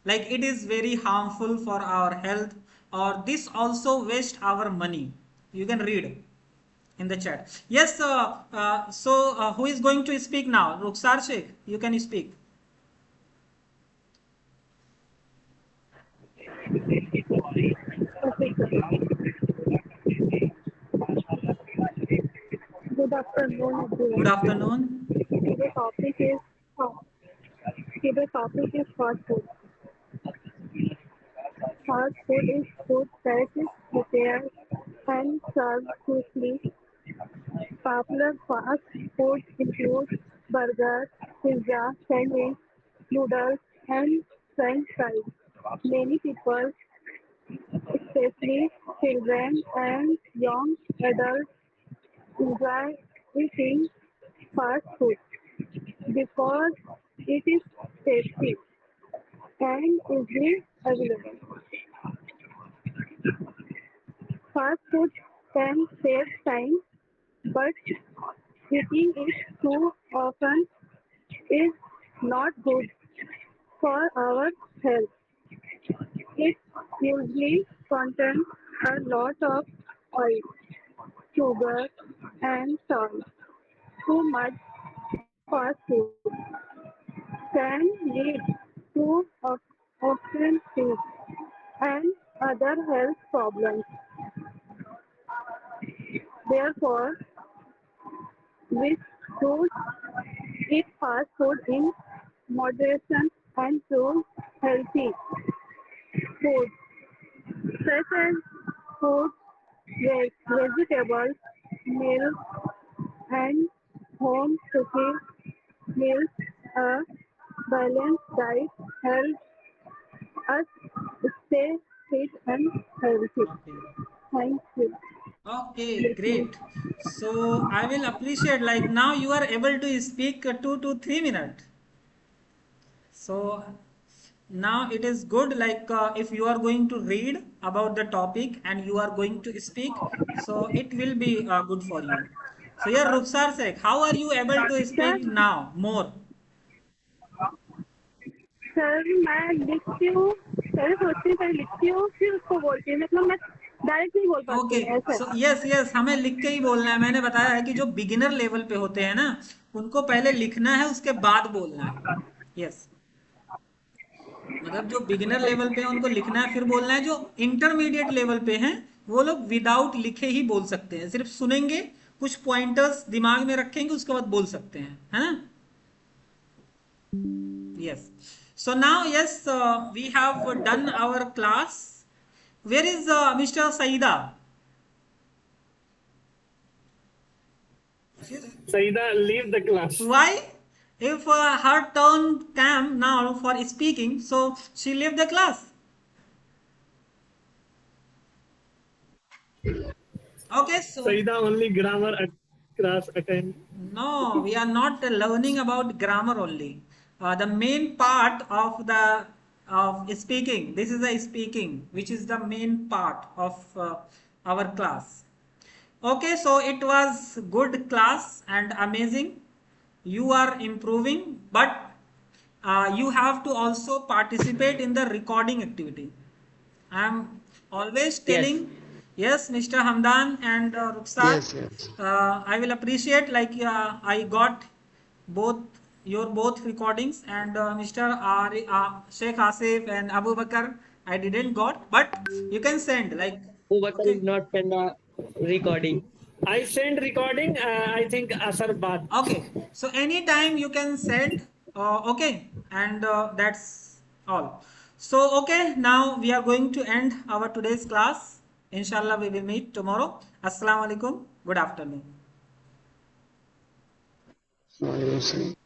Like it is very harmful for our health, or this also waste our money. You can read in the chat. Yes, who is going to speak now? Rukhsar Sheikh, you can speak. Okay, sir. Good afternoon, Good everyone. afternoon. Today's topic is uh, today's topic is fast food. Fast food is food that is prepared and served quickly. Popular fast food includes burgers, pizza, sandwich, noodles, and french fries. Many people, especially children and young adults, enjoy eating fast food because it is tasty and easily available. Fast food can save time, but eating it too often is not good for our health. It usually contains a lot of oil, sugar, and salt. Too much fast food can lead to obesity and other health problems. Therefore, we should eat fast food in moderation and choose healthy food such as fruits, vegetables, milk, and home cooking meals. A balanced diet helps us stay fit and healthy. Okay. Thank you. Okay, great. So I will appreciate like now you are able to speak 2 to 3 minutes. So now it is good like if you are going to read about the topic and you are going to speak, so it will be good for you. So yeah, Rukhsar Sheikh, how are you able to sir speak now more? Sir मैं लिखती हूँ पहले सोचती हूँ पहले लिखती हूँ फिर उसको बोलती हूँ मतलब मैं डायरेक्ट नहीं बोल ओके, पाती ऐसा सो है यस यस हमें लिख के ही बोलना है। मैंने बताया है कि जो बिगिनर लेवल पे होते हैं ना, उनको पहले लिखना है उसके बाद बोलना है। यस, मतलब जो बिगिनर लेवल पे है उनको लिखना है फिर बोलना है। जो इंटरमीडिएट लेवल पे हैं वो लोग विदाउट लिखे ही बोल सकते हैं, सिर्फ सुनेंगे, कुछ पॉइंटर्स दिमाग में रखेंगे, उसके बाद बोल सकते हैं, है ना। Yes, so now yes we have done our class. Where is mister Saida? Saida, leave the class. Why? If her turn came now for speaking, so she left the class. Okay, so Saida only grammar class attend. no, we are not learning about grammar only. The main part of the of speaking. This is the speaking, which is the main part of our class. Okay, so it was good class and amazing. You are improving, but you have to also participate in the recording activity. I am always Yes. telling, yes, Mr. Hamdan and Rukhsar, Yes, yes. I will appreciate like I got both your both recordings, and Mr. Sheikh Asif and Abu Bakar I didn't got, but you can send like Abubakar okay. is not send the recording. I send recording. I think Asar Baad. Okay, so anytime you can send, okay, and that's all. So, okay, now we are going to end our today's class. Inshallah, we will meet tomorrow. Assalamu alaikum. Good afternoon. What are you saying?